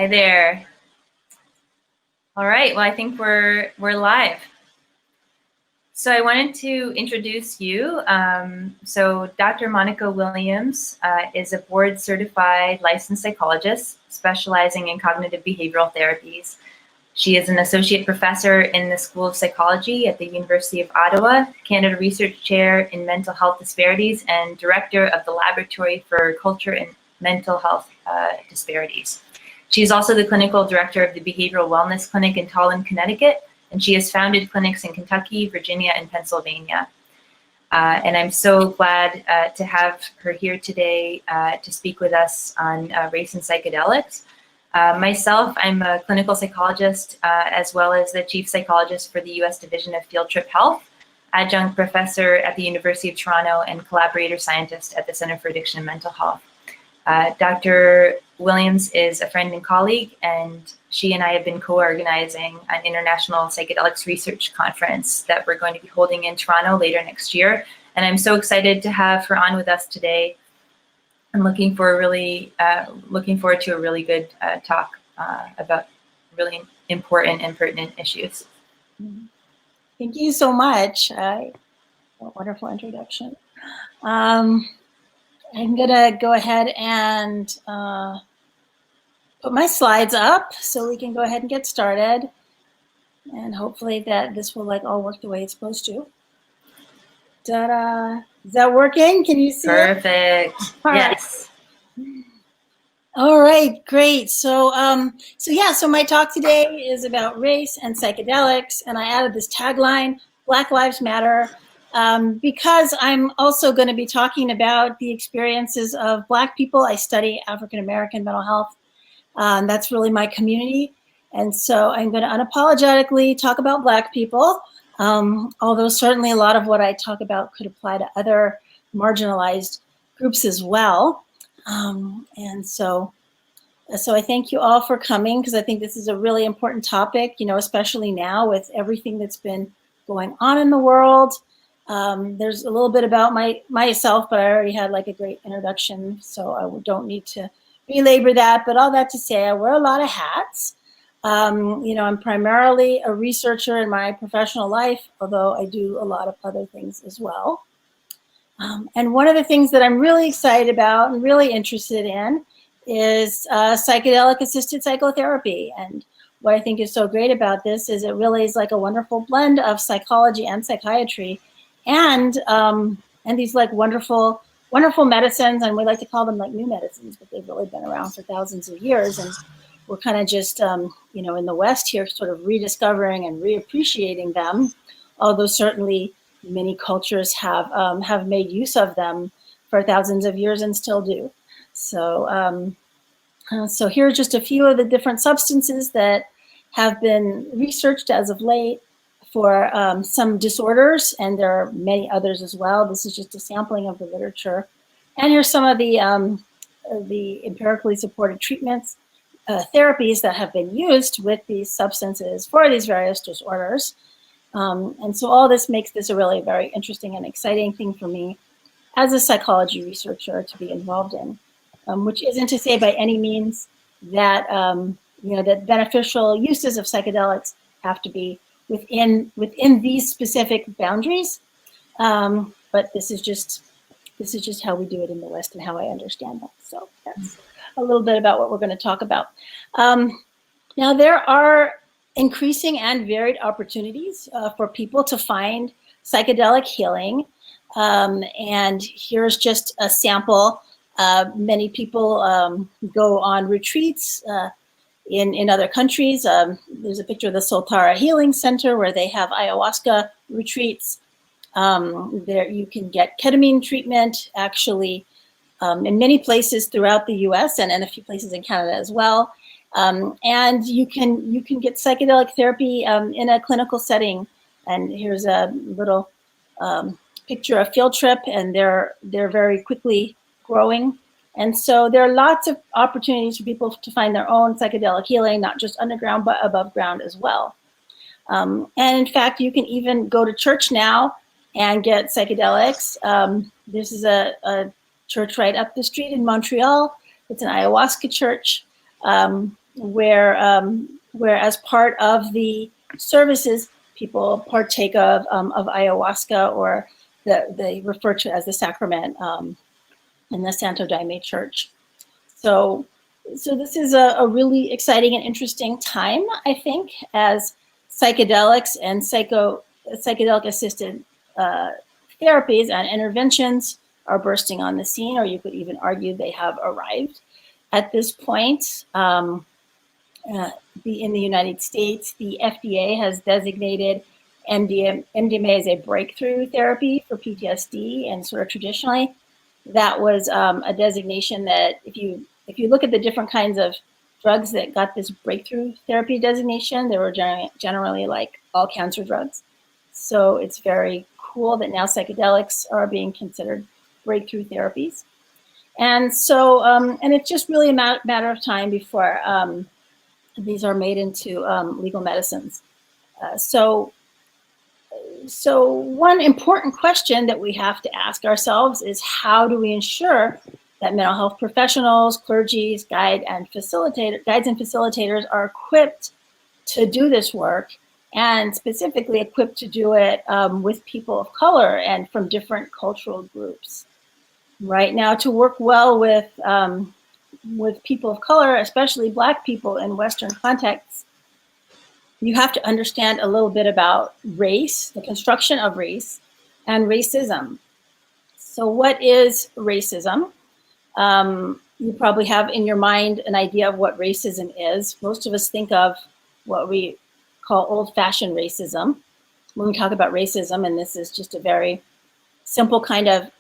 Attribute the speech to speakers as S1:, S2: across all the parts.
S1: Hi there. All right, well, I think we're live. So I wanted to introduce you. So Dr. Monnica Williams is a board-certified licensed psychologist specializing in cognitive behavioral therapies. She is an associate professor in the School of Psychology at the University of Ottawa, Canada Research Chair in Mental Health Disparities, and Director of the Laboratory for Culture and Mental Health Disparities. She is also the clinical director of the Behavioral Wellness Clinic in Tallinn, Connecticut, and she has founded clinics in Kentucky, Virginia, and Pennsylvania. And I'm so glad to have her here today to speak with us on race and psychedelics. Myself, I'm a clinical psychologist as well as the chief psychologist for the U.S. Division of Field Trip Health, adjunct professor at the University of Toronto, and collaborator scientist at the Center for Addiction and Mental Health. Dr. Williams is a friend and colleague, and she and I have been co-organizing an international psychedelics research conference that we're going to be holding in Toronto later next year. And I'm so excited to have her on with us today. I'm looking forward to a really good talk about really important and pertinent issues.
S2: Thank you so much. What a wonderful introduction. I'm gonna go ahead and put my slides up so we can go ahead and get started. And hopefully that this will all work the way it's supposed to. Ta-da! Is that working? Can you see
S1: Perfect.
S2: it? Perfect.
S1: Yes.
S2: All right, great. So my talk today is about race and psychedelics, and I added this tagline, Black Lives Matter, because I'm also going to be talking about the experiences of Black people. I study African-American mental health. That's really my community. And so I'm going to unapologetically talk about Black people, although certainly a lot of what I talk about could apply to other marginalized groups as well. And so I thank you all for coming, because I think this is a really important topic, especially now with everything that's been going on in the world. There's a little bit about myself, but I already had a great introduction, so I don't need to belabor that. But all that to say, I wear a lot of hats. I'm primarily a researcher in my professional life, although I do a lot of other things as well. And one of the things that I'm really excited about and really interested in is psychedelic-assisted psychotherapy. And what I think is so great about this is it really is a wonderful blend of psychology and psychiatry, and these wonderful medicines, and we like to call them new medicines, but they've really been around for thousands of years, and we're kind of just in the West here sort of rediscovering and reappreciating them, although certainly many cultures have made use of them for thousands of years and still do. So so here are just a few of the different substances that have been researched as of late for some disorders, and there are many others as well. This is just a sampling of the literature. And here's some of the empirically supported treatments, therapies that have been used with these substances for these various disorders. And so all this makes this a really very interesting and exciting thing for me as a psychology researcher to be involved in, which isn't to say by any means that, that beneficial uses of psychedelics have to be within these specific boundaries. But this is just how we do it in the West and how I understand that. So that's a little bit about what we're going to talk about. Now, there are increasing and varied opportunities for people to find psychedelic healing. And here's just a sample. Many people go on retreats in other countries. There's a picture of the Soltara Healing Center where they have ayahuasca retreats. There you can get ketamine treatment actually in many places throughout the US and a few places in Canada as well. And you can get psychedelic therapy in a clinical setting. And here's a little picture of Field Trip, and they're very quickly growing. And so there are lots of opportunities for people to find their own psychedelic healing, not just underground, but above ground as well. And in fact, you can even go to church now and get psychedelics. This is a church right up the street in Montreal. It's an ayahuasca church. where as part of the services, people partake of ayahuasca, or they refer to as the sacrament in the Santo Daime Church. So this is a really exciting and interesting time, I think, as psychedelics and psychedelic-assisted therapies and interventions are bursting on the scene, or you could even argue they have arrived at this point. In the United States, the FDA has designated MDMA as a breakthrough therapy for PTSD, and sort of traditionally, that was a designation that if you look at the different kinds of drugs that got this breakthrough therapy designation, they were generally like all cancer drugs. So it's very cool that now psychedelics are being considered breakthrough therapies. And so, and it's just really a matter of time before these are made into legal medicines. So one important question that we have to ask ourselves is, how do we ensure that mental health professionals, clergies, guides and facilitators are equipped to do this work, and specifically equipped to do it with people of color and from different cultural groups? Right now, to work well with people of color, especially Black people in Western contexts, you have to understand a little bit about race, the construction of race, and racism. So what is racism? You probably have in your mind an idea of what racism is. Most of us think of what we call old-fashioned racism when we talk about racism, and this is just a very simple kind of,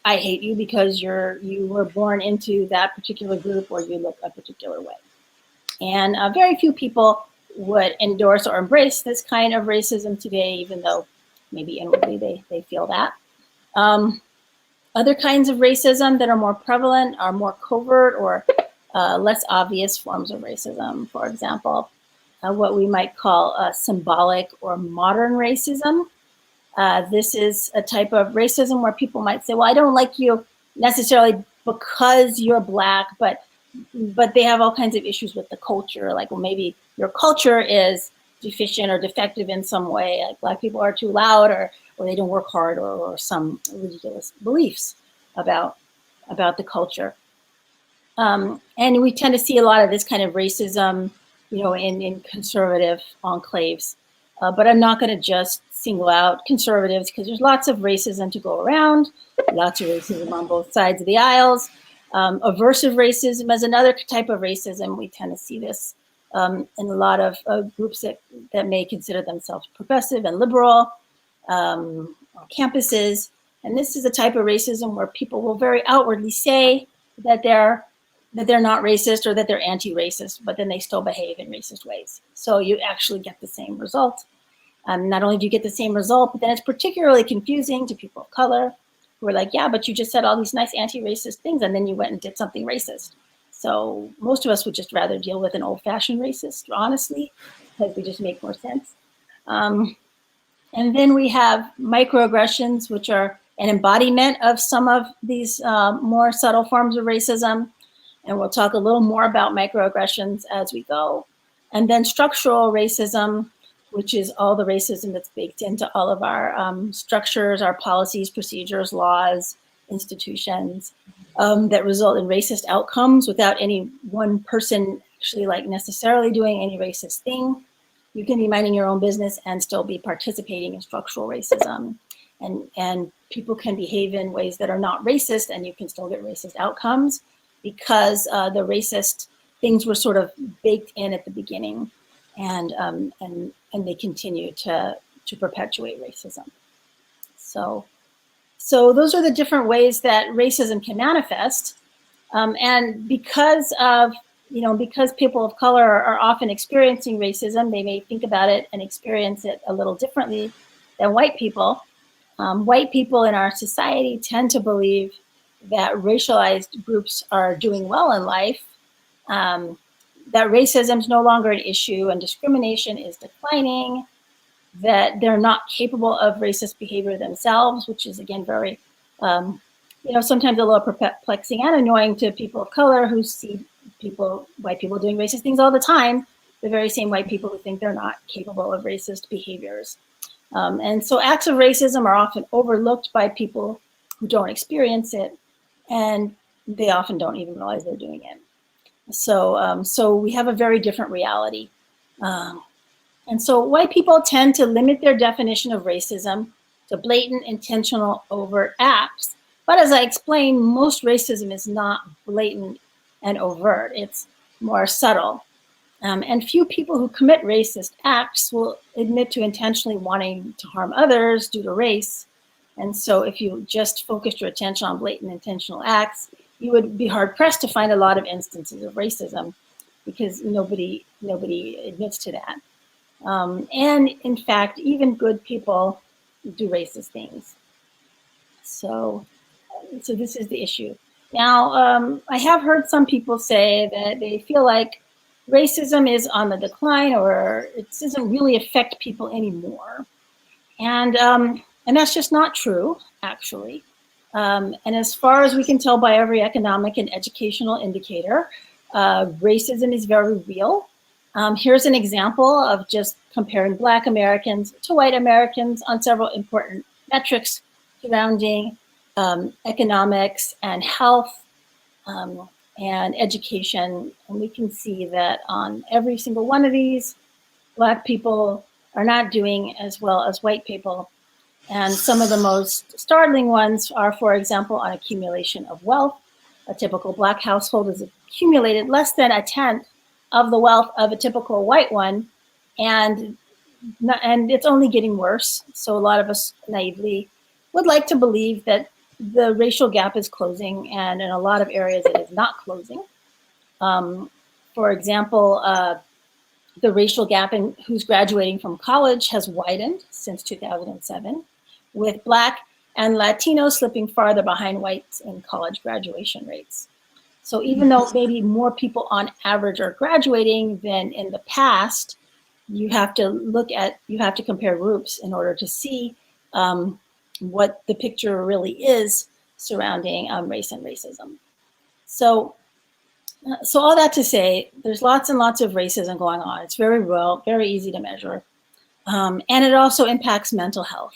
S2: I hate you because you were born into that particular group, or you look a particular way. And very few people would endorse or embrace this kind of racism today, even though maybe inwardly they feel that. Other kinds of racism that are more prevalent are more covert or less obvious forms of racism. For example, what we might call symbolic or modern racism. This is a type of racism where people might say, well, I don't like you necessarily because you're Black, but they have all kinds of issues with the culture. Like, well, maybe your culture is deficient or defective in some way. Like Black people are too loud, or they don't work hard, or some ridiculous beliefs about the culture. And we tend to see a lot of this kind of racism, in conservative enclaves. But I'm not going to just single out conservatives, because there's lots of racism to go around, lots of racism on both sides of the aisles. Aversive racism is another type of racism. We tend to see this in a lot of groups that may consider themselves progressive and liberal on campuses. And this is a type of racism where people will very outwardly say that they're not racist or that they're anti-racist, but then they still behave in racist ways. So you actually get the same result. Not only do you get the same result, but then it's particularly confusing to people of color who are like, yeah, but you just said all these nice anti-racist things, and then you went and did something racist. So most of us would just rather deal with an old-fashioned racist, honestly, because they just make more sense. And then we have microaggressions, which are an embodiment of some of these more subtle forms of racism. And we'll talk a little more about microaggressions as we go. And then structural racism, which is all the racism that's baked into all of our structures, our policies, procedures, laws, institutions, that result in racist outcomes without any one person actually necessarily doing any racist thing. You can be minding your own business and still be participating in structural racism. And people can behave in ways that are not racist, and you can still get racist outcomes, because the racist things were sort of baked in at the beginning, and they continue to perpetuate racism. So those are the different ways that racism can manifest. And because people of color are often experiencing racism, they may think about it and experience it a little differently than white people. White people in our society tend to believe that racialized groups are doing well in life, that racism is no longer an issue and discrimination is declining, that they're not capable of racist behavior themselves, which is, again, very, sometimes a little perplexing and annoying to people of color who see white people doing racist things all the time, the very same white people who think they're not capable of racist behaviors. And so acts of racism are often overlooked by people who don't experience it, and they often don't even realize they're doing it. So we have a very different reality. And so white people tend to limit their definition of racism to blatant, intentional, overt acts. But as I explained, most racism is not blatant and overt. It's more subtle. And few people who commit racist acts will admit to intentionally wanting to harm others due to race. And so if you just focused your attention on blatant intentional acts, you would be hard pressed to find a lot of instances of racism, because nobody admits to that. And in fact, even good people do racist things. So this is the issue. Now, I have heard some people say that they feel like racism is on the decline, or it doesn't really affect people anymore. And that's just not true, actually. And as far as we can tell by every economic and educational indicator, racism is very real. Here's an example of just comparing Black Americans to white Americans on several important metrics surrounding economics and health and education. And we can see that on every single one of these, Black people are not doing as well as white people. And some of the most startling ones are, for example, on accumulation of wealth. A typical Black household has accumulated less than a tenth of the wealth of a typical white one, and it's only getting worse. So a lot of us naively would like to believe that the racial gap is closing, and in a lot of areas it is not closing. For example, the racial gap in who's graduating from college has widened since 2007, with Black and Latinos slipping farther behind whites in college graduation rates. So even though maybe more people on average are graduating than in the past, you have to compare groups in order to see what the picture really is surrounding race and racism. So all that to say, there's lots and lots of racism going on. It's very real, very easy to measure. And it also impacts mental health.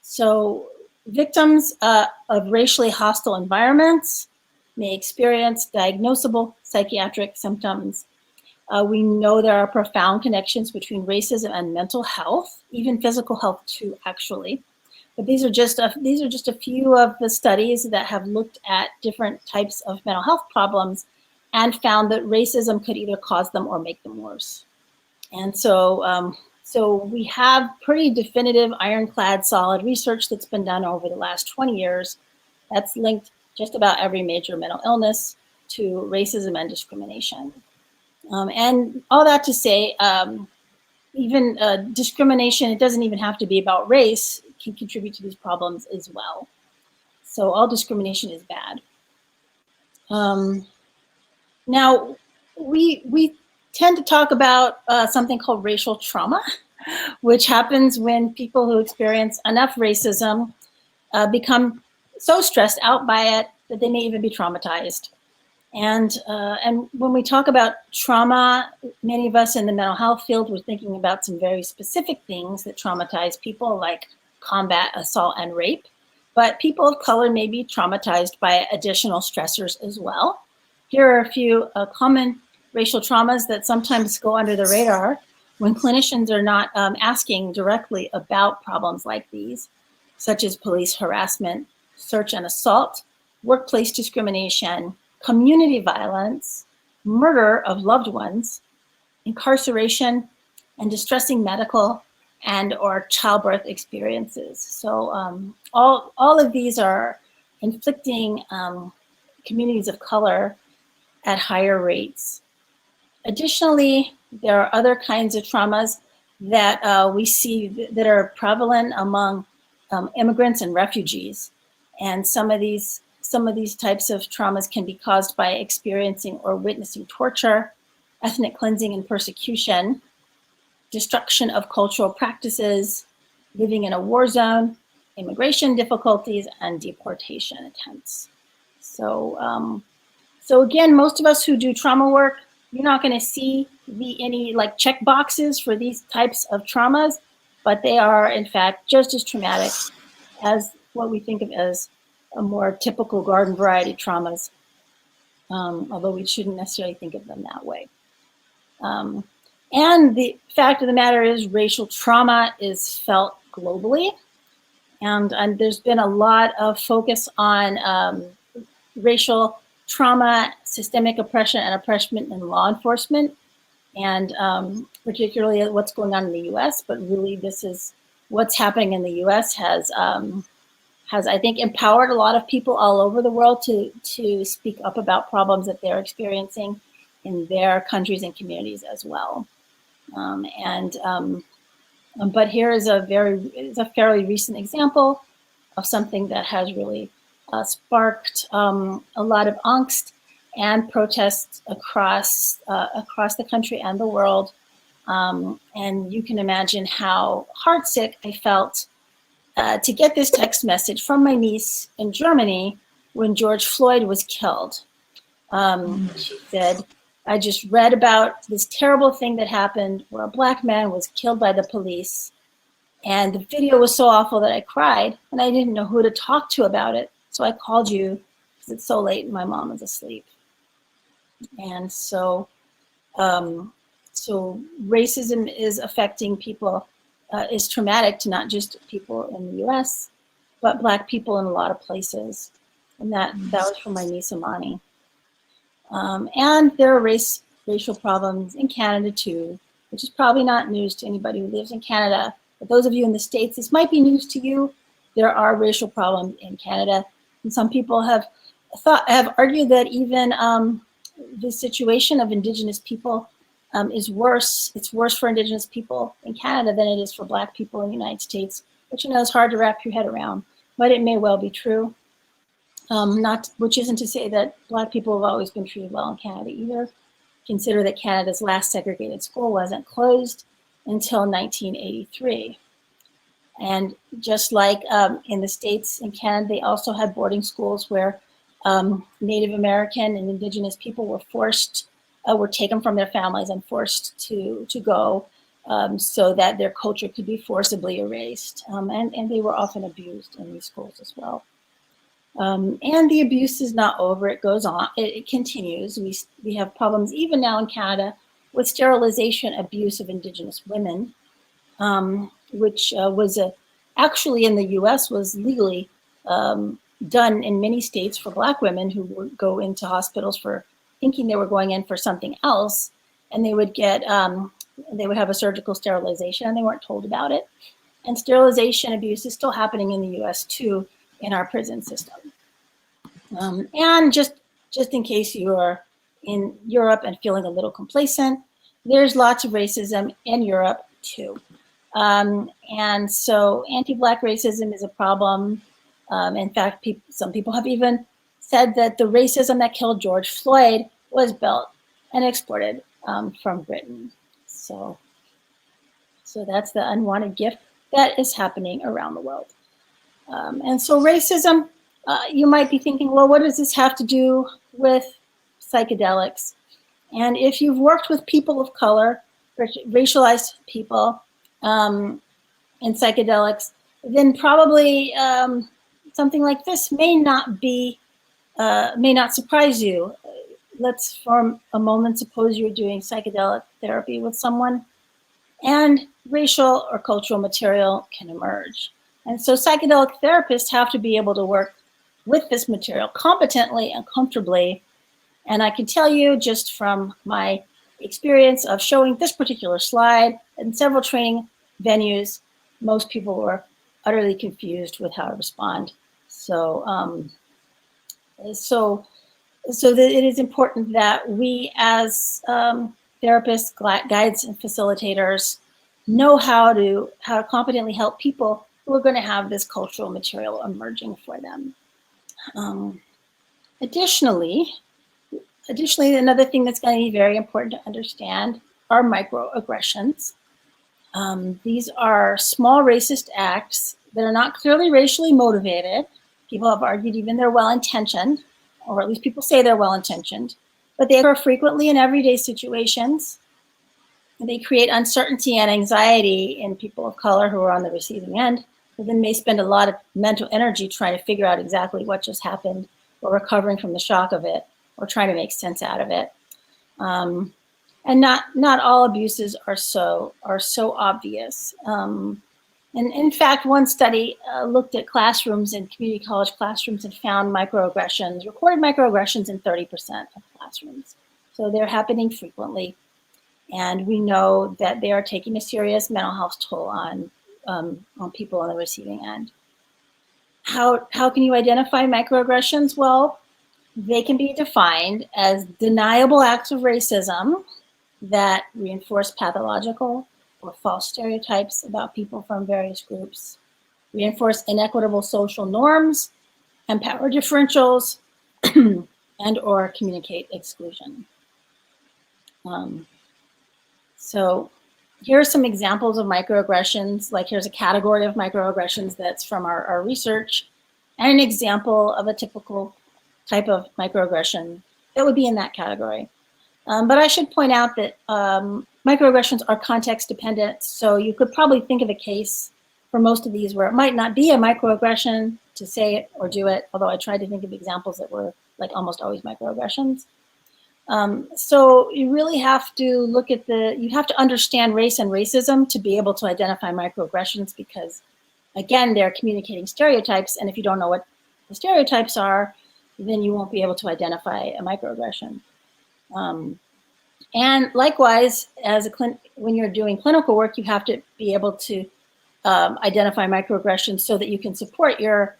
S2: So victims of racially hostile environments may experience diagnosable psychiatric symptoms. We know there are profound connections between racism and mental health, even physical health too, actually. But these are just a few of the studies that have looked at different types of mental health problems and found that racism could either cause them or make them worse. And so we have pretty definitive, ironclad, solid research that's been done over the last 20 years that's linked just about every major mental illness to racism and discrimination. And all that to say, even discrimination, it doesn't even have to be about race, can contribute to these problems as well. So all discrimination is bad. Now, we tend to talk about something called racial trauma, which happens when people who experience enough racism become so stressed out by it that they may even be traumatized. And when we talk about trauma, many of us in the mental health field, we're thinking about some very specific things that traumatize people, like combat, assault, and rape. But people of color may be traumatized by additional stressors as well. Here are a few common racial traumas that sometimes go under the radar when clinicians are not asking directly about problems like these, such as police harassment, search and assault, workplace discrimination, community violence, murder of loved ones, incarceration, and distressing medical and or childbirth experiences. So all of these are inflicting communities of color at higher rates. Additionally, there are other kinds of traumas that we see that are prevalent among immigrants and refugees. And some of these types of traumas can be caused by experiencing or witnessing torture, ethnic cleansing and persecution, destruction of cultural practices, living in a war zone, immigration difficulties, and deportation attempts. So So again, most of us who do trauma work, you're not going to see any like check boxes for these types of traumas, but they are in fact just as traumatic as what we think of as a more typical garden variety traumas, although we shouldn't necessarily think of them that way. And the fact of the matter is racial trauma is felt globally. And there's been a lot of focus on racial trauma, systemic oppression, and oppression in law enforcement, and particularly what's going on in the U.S. But really, this is what's happening in the U.S. has I think empowered a lot of people all over the world to speak up about problems that they're experiencing in their countries and communities as well. But here is a fairly recent example of something that has really sparked a lot of angst and protests across the country and the world. And you can imagine how heartsick I felt to get this text message from my niece in Germany when George Floyd was killed. She said, I just read about this terrible thing that happened where a Black man was killed by the police. And the video was so awful that I cried and I didn't know who to talk to about it. So I called you because it's so late and my mom is asleep. And so racism is affecting people, is traumatic to not just people in the US, but Black people in a lot of places. And that was from my niece Amani. And there are racial problems in Canada too, which is probably not news to anybody who lives in Canada. But those of you in the States, this might be news to you. There are racial problems in Canada. And some people have argued that even the situation of Indigenous people is worse. It's worse for Indigenous people in Canada than it is for Black people in the United States, which is hard to wrap your head around, but it may well be true. Which isn't to say that Black people have always been treated well in Canada either. Consider that Canada's last segregated school wasn't closed until 1983. And just like in the States and Canada, they also had boarding schools where Native American and Indigenous people were taken from their families and forced to go so that their culture could be forcibly erased. And they were often abused in these schools as well. And the abuse is not over, it goes on, it continues. We have problems even now in Canada with sterilization abuse of Indigenous women, which was actually in the US was legally done in many states for Black women who would go into hospitals for thinking they were going in for something else, and they would have a surgical sterilization and they weren't told about it. And sterilization abuse is still happening in the US too, in our prison system. And just in case you are in Europe and feeling a little complacent, there's lots of racism in Europe too. And so anti-Black racism is a problem. In fact, some people have even said that the racism that killed George Floyd was built and exported from Britain. So that's the unwanted gift that is happening around the world. And so racism, you might be thinking, well, what does this have to do with psychedelics? And if you've worked with people of color, racialized people in psychedelics, then probably something like this may not surprise you. Let's for a moment suppose you're doing psychedelic therapy with someone and racial or cultural material can emerge. And so psychedelic therapists have to be able to work with this material competently and comfortably. And I can tell you just from my experience of showing this particular slide in several training venues, most people were utterly confused with how to respond. So that it is important that we as therapists, guides, and facilitators know how to competently help people who are going to have this cultural material emerging for them. Additionally, another thing that's going to be very important to understand are microaggressions. These are small racist acts that are not clearly racially motivated. People have argued even they're well-intentioned, or at least people say they're well-intentioned, but they occur frequently in everyday situations. They create uncertainty and anxiety in people of color who are on the receiving end, who then may spend a lot of mental energy trying to figure out exactly what just happened, or recovering from the shock of it, or trying to make sense out of it. And not all abuses are so obvious. And in fact, one study looked at classrooms in community college classrooms and found microaggressions, recorded microaggressions in 30% of classrooms. So they're happening frequently. And we know that they are taking a serious mental health toll on people on the receiving end. How can you identify microaggressions? Well, they can be defined as deniable acts of racism that reinforce pathological or false stereotypes about people from various groups, reinforce inequitable social norms and power differentials, and or communicate exclusion. So here are some examples of microaggressions. Like here's a category of microaggressions that's from our research, and an example of a typical type of microaggression that would be in that category. But I should point out that microaggressions are context dependent. So you could probably think of a case for most of these where it might not be a microaggression to say it or do it, although I tried to think of examples that were like almost always microaggressions. So you really have to look at you have to understand race and racism to be able to identify microaggressions, because again, they're communicating stereotypes. And if you don't know what the stereotypes are, then you won't be able to identify a microaggression. And likewise, when you're doing clinical work, you have to be able to identify microaggressions so that you can support your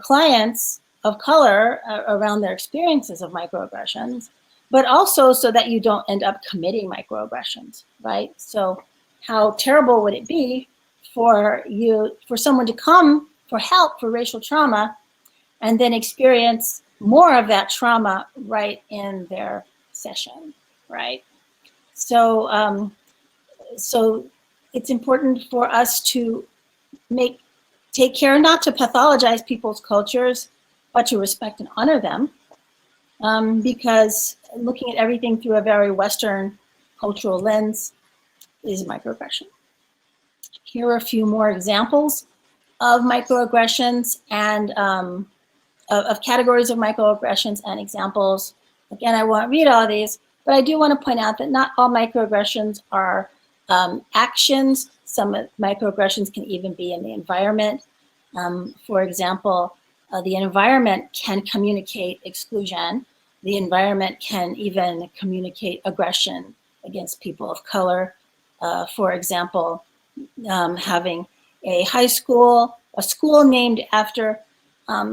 S2: clients of color around their experiences of microaggressions, but also so that you don't end up committing microaggressions, right? So how terrible would it be for someone to come for help for racial trauma and then experience more of that trauma right in their session, right? So, so it's important for us to take care not to pathologize people's cultures, but to respect and honor them, because looking at everything through a very Western cultural lens is microaggression. Here are a few more examples of microaggressions and of categories of microaggressions and examples. Again, I won't read all these, but I do want to point out that not all microaggressions are actions. Some microaggressions can even be in the environment. For example, the environment can communicate exclusion. The environment can even communicate aggression against people of color. For example, having a school named after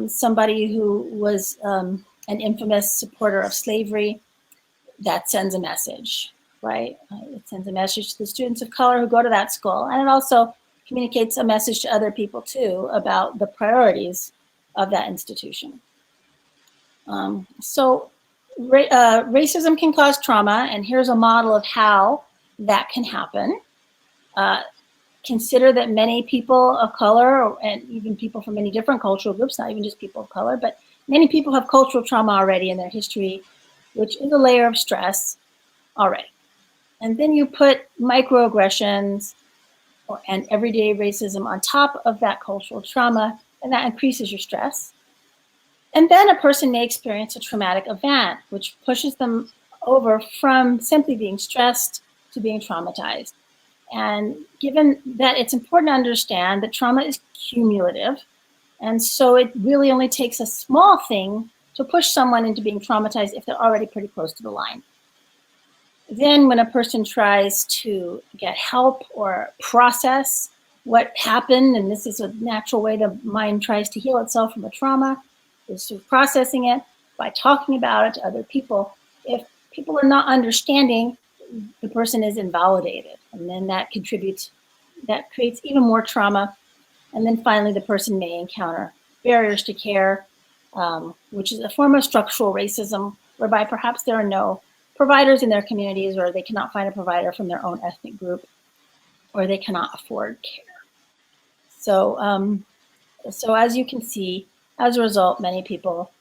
S2: somebody who was an infamous supporter of slavery, that sends a message, right? It sends a message to the students of color who go to that school, and it also communicates a message to other people too about the priorities of that institution. So racism can cause trauma, and here's a model of how that can happen. Consider that many people of color, and even people from many different cultural groups, not even just people of color, but many people have cultural trauma already in their history, which is a layer of stress already. And then you put microaggressions and everyday racism on top of that cultural trauma, and that increases your stress. And then a person may experience a traumatic event, which pushes them over from simply being stressed to being traumatized. And given that, it's important to understand that trauma is cumulative. And so it really only takes a small thing to push someone into being traumatized if they're already pretty close to the line. Then when a person tries to get help or process what happened, and this is a natural way the mind tries to heal itself from a trauma, is through processing it by talking about it to other people. If people are not understanding, the person is invalidated, and then that creates even more trauma. And then finally, the person may encounter barriers to care, which is a form of structural racism, whereby perhaps there are no providers in their communities, or they cannot find a provider from their own ethnic group, or they cannot afford care. So, so as you can see, as a result, many people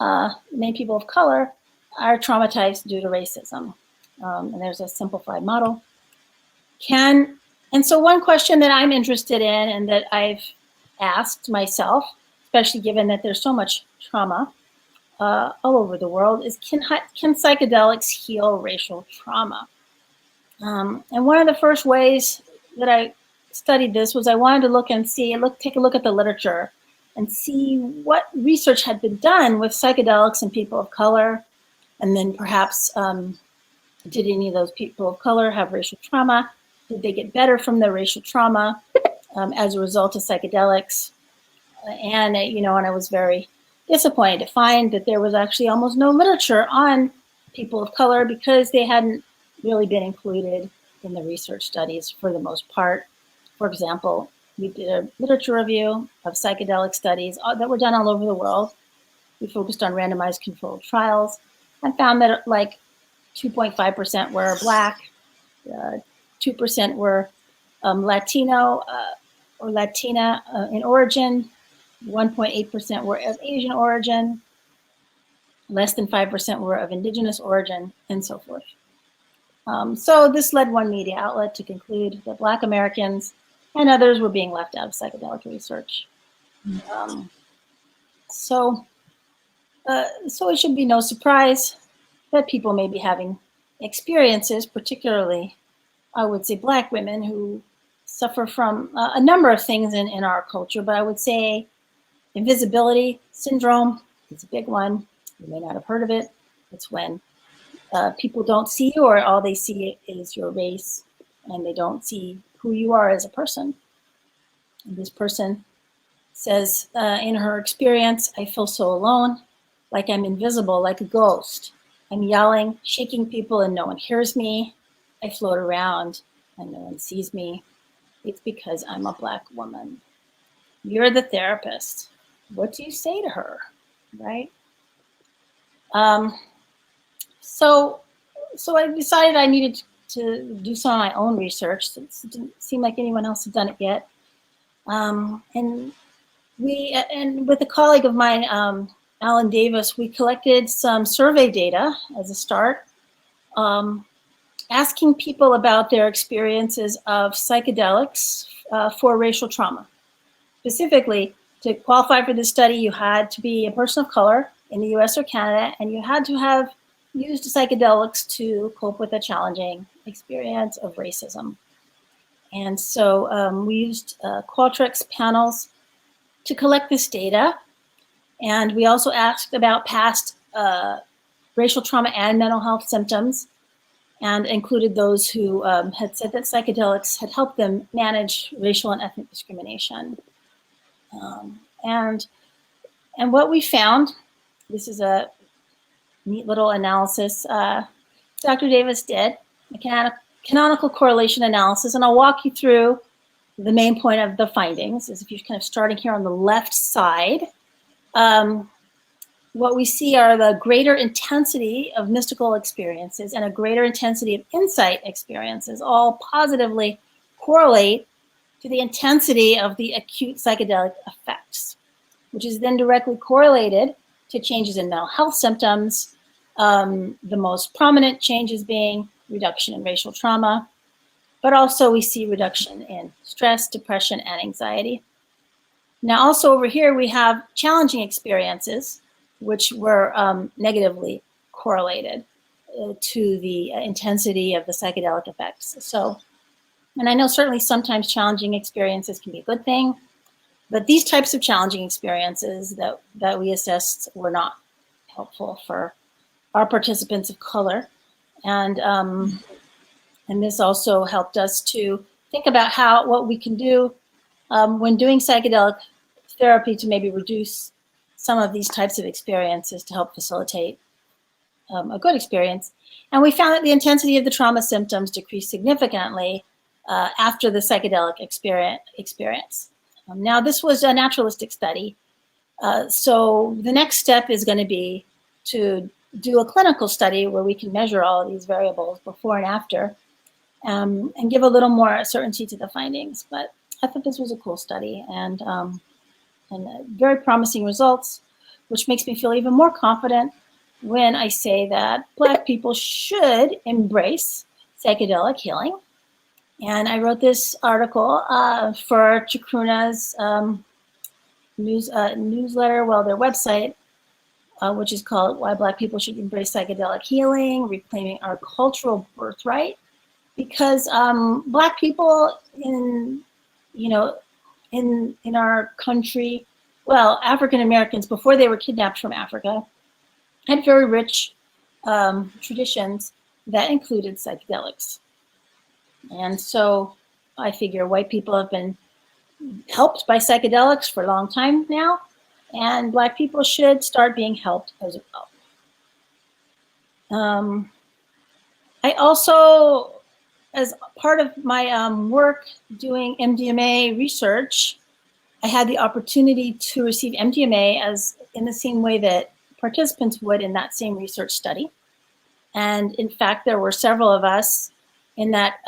S2: many people of color are traumatized due to racism. And there's a simplified model. And so one question that I'm interested in and that I've asked myself, especially given that there's so much trauma all over the world, is can psychedelics heal racial trauma? And one of the first ways that I studied this was I wanted to take a look at the literature and see what research had been done with psychedelics in people of color, and then perhaps did any of those people of color have racial trauma? Did they get better from their racial trauma as a result of psychedelics? And I was very disappointed to find that there was actually almost no literature on people of color because they hadn't really been included in the research studies for the most part. For example, we did a literature review of psychedelic studies that were done all over the world. We focused on randomized controlled trials and found that like 2.5% were Black, 2% were Latino or Latina in origin, 1.8% were of Asian origin, less than 5% were of indigenous origin, and so forth. So this led one media outlet to conclude that Black Americans and others were being left out of psychedelic research. So it should be no surprise that people may be having experiences, particularly, I would say, Black women who suffer from a number of things in our culture, but I would say invisibility syndrome is a big one. You may not have heard of it. It's when people don't see you, or all they see is your race, and they don't see who you are as a person. And this person says in her experience, I feel so alone, like I'm invisible, like a ghost. I'm yelling, shaking people, and no one hears me. I float around and no one sees me. It's because I'm a Black woman. You're the therapist. What do you say to her, right? So I decided I needed to do some of my own research. It didn't seem like anyone else had done it yet. And with a colleague of mine, Alan Davis, we collected some survey data as a start, asking people about their experiences of psychedelics for racial trauma. Specifically, to qualify for this study, you had to be a person of color in the US or Canada, and you had to have used psychedelics to cope with a challenging experience of racism. And so we used Qualtrics panels to collect this data. And we also asked about past racial trauma and mental health symptoms, and included those who had said that psychedelics had helped them manage racial and ethnic discrimination. And what we found, this is a neat little analysis Dr. Davis did, a canonical correlation analysis, and I'll walk you through the main point of the findings. Is if you're kind of starting here on the left side, what we see are the greater intensity of mystical experiences and a greater intensity of insight experiences all positively correlate to the intensity of the acute psychedelic effects, which is then directly correlated to changes in mental health symptoms, the most prominent changes being reduction in racial trauma, but also we see reduction in stress, depression, and anxiety. Now also over here we have challenging experiences, which were negatively correlated to the intensity of the psychedelic effects. So, and I know certainly sometimes challenging experiences can be a good thing, but these types of challenging experiences that we assessed were not helpful for our participants of color. And this also helped us to think about what we can do when doing psychedelic therapy to maybe reduce some of these types of experiences to help facilitate a good experience. And we found that the intensity of the trauma symptoms decreased significantly after the psychedelic experience. Now, this was a naturalistic study. So the next step is going to be to do a clinical study where we can measure all of these variables before and after and give a little more certainty to the findings. But I thought this was a cool study and very promising results. which makes me feel even more confident when I say that Black people should embrace psychedelic healing. And I wrote this article for Chacruna's newsletter, well, their website, which is called Why Black People Should Embrace Psychedelic Healing, Reclaiming Our Cultural Birthright. Because Black people in our country, well, African Americans, before they were kidnapped from Africa, had very rich traditions that included psychedelics. And so I figure white people have been helped by psychedelics for a long time now, and Black people should start being helped as well. I also, as part of my work doing MDMA research, I had the opportunity to receive MDMA as in the same way that participants would in that same research study. And in fact, there were several of us in that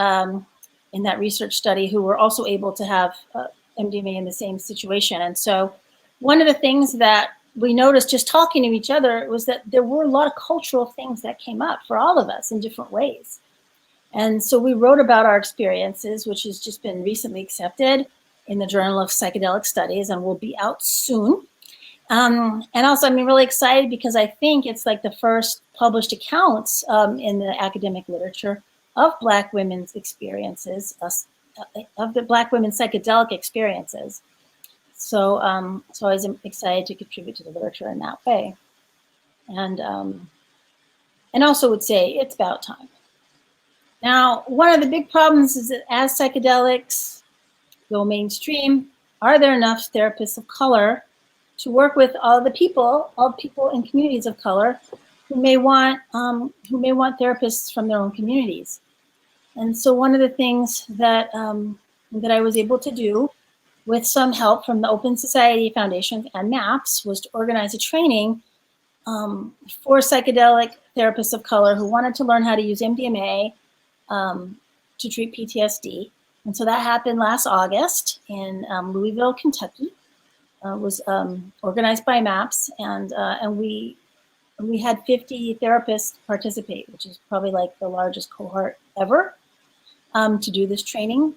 S2: research study who were also able to have MDMA in the same situation. And so one of the things that we noticed just talking to each other was that there were a lot of cultural things that came up for all of us in different ways. And so we wrote about our experiences, which has just been recently accepted in the Journal of Psychedelic Studies and will be out soon. And also I'm really excited because I think it's like the first published accounts in the academic literature of Black women's experiences, of the Black women's psychedelic experiences. So, so I was excited to contribute to the literature in that way. And also would say it's about time. Now, one of the big problems is that as psychedelics go mainstream, are there enough therapists of color to work with all people in communities of color who may want therapists from their own communities? And so one of the things that that I was able to do with some help from the Open Society Foundation and MAPS was to organize a training for psychedelic therapists of color who wanted to learn how to use MDMA to treat PTSD. And so that happened last August in Louisville, Kentucky. Was organized by MAPS, and we had 50 therapists participate, which is probably like the largest cohort ever to do this training.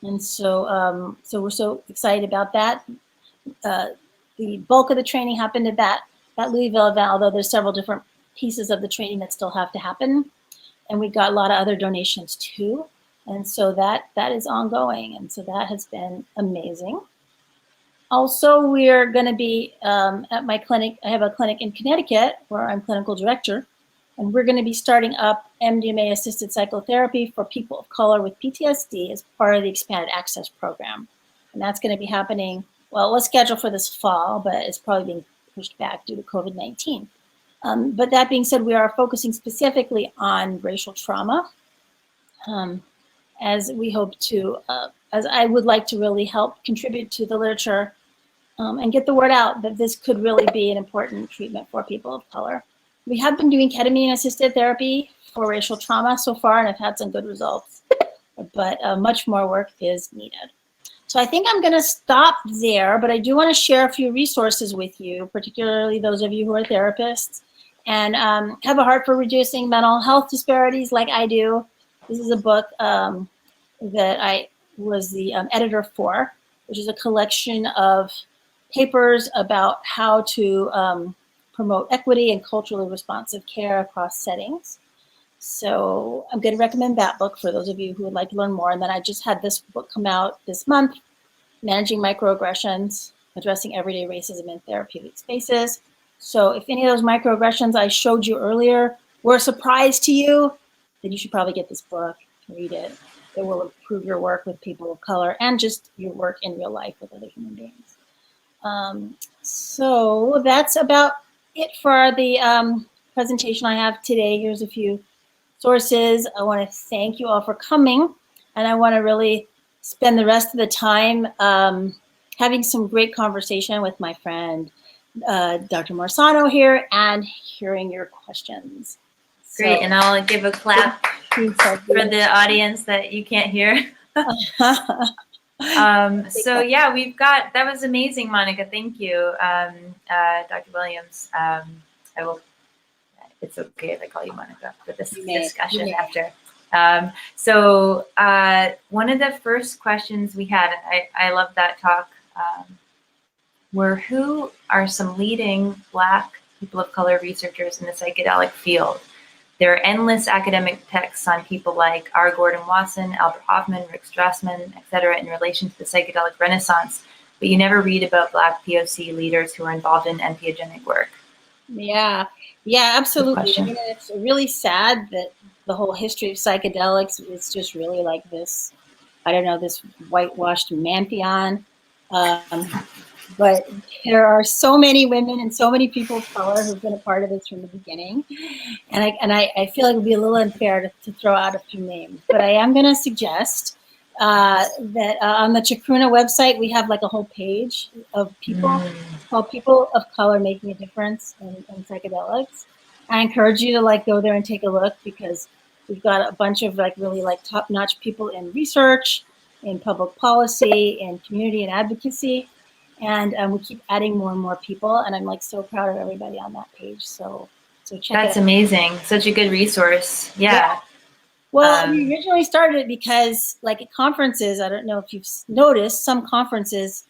S2: And so, so we're so excited about that. The bulk of the training happened at that Louisville event, although there's several different pieces of the training that still have to happen. And we got a lot of other donations too. And so that is ongoing. And so that has been amazing. Also, we're going to be at my clinic. I have a clinic in Connecticut where I'm clinical director. And we're going to be starting up MDMA-assisted psychotherapy for people of color with PTSD as part of the expanded access program. And that's going to be happening, well, it was scheduled for this fall, but it's probably being pushed back due to COVID-19. But that being said, we are focusing specifically on racial trauma, as we hope to, as I would like to really help contribute to the literature and get the word out that this could really be an important treatment for people of color. We have been doing ketamine-assisted therapy for racial trauma so far, and I've had some good results, but much more work is needed. So I think I'm going to stop there, but I do want to share a few resources with you, particularly those of you who are therapists and have a heart for reducing mental health disparities like I do. This is a book that I was the editor for, which is a collection of papers about how to promote equity and culturally responsive care across settings. So I'm going to recommend that book for those of you who would like to learn more. And then I just had this book come out this month, Managing Microaggressions, Addressing Everyday Racism in Therapeutic Spaces. So if any of those microaggressions I showed you earlier were a surprise to you, then you should probably get this book, read it. It will improve your work with people of color and just your work in real life with other human beings. So that's about it for the presentation I have today. Here's a few sources. I want to thank you all for coming, and I want to really spend the rest of the time having some great conversation with my friend Dr. Morisano here and hearing your questions.
S1: Great, and I'll give a clap for the audience that you can't hear. So yeah, that was amazing, Monica. Thank you, Dr. Williams. I will, it's okay if I call you Monica for this discussion after. So one of the first questions we had, I love that talk, were who are some leading Black people of color researchers in the psychedelic field? There are endless academic texts on people like R. Gordon Wasson, Albert Hoffman, Rick Strassman, etc., in relation to the psychedelic renaissance, but you never read about Black POC leaders who are involved in entheogenic work.
S2: Yeah, absolutely. I mean, it's really sad that the whole history of psychedelics is just really like this, I don't know, this whitewashed pantheon. But there are so many women and so many people of color who've been a part of this from the beginning. And I feel like it would be a little unfair to throw out a few names. But I am going to suggest that on the Chacruna website, we have like a whole page of people called People of Color Making a Difference in Psychedelics. I encourage you to like go there and take a look, because we've got a bunch of like really like top-notch people in research, in public policy, in community and advocacy. And we keep adding more and more people, and I'm like so proud of everybody on that page. So check it out.
S1: That's amazing. Such a good resurce. Yeah.
S2: Well, we originally started it because, like, at conferences, I don't know if you've noticed, some conferences,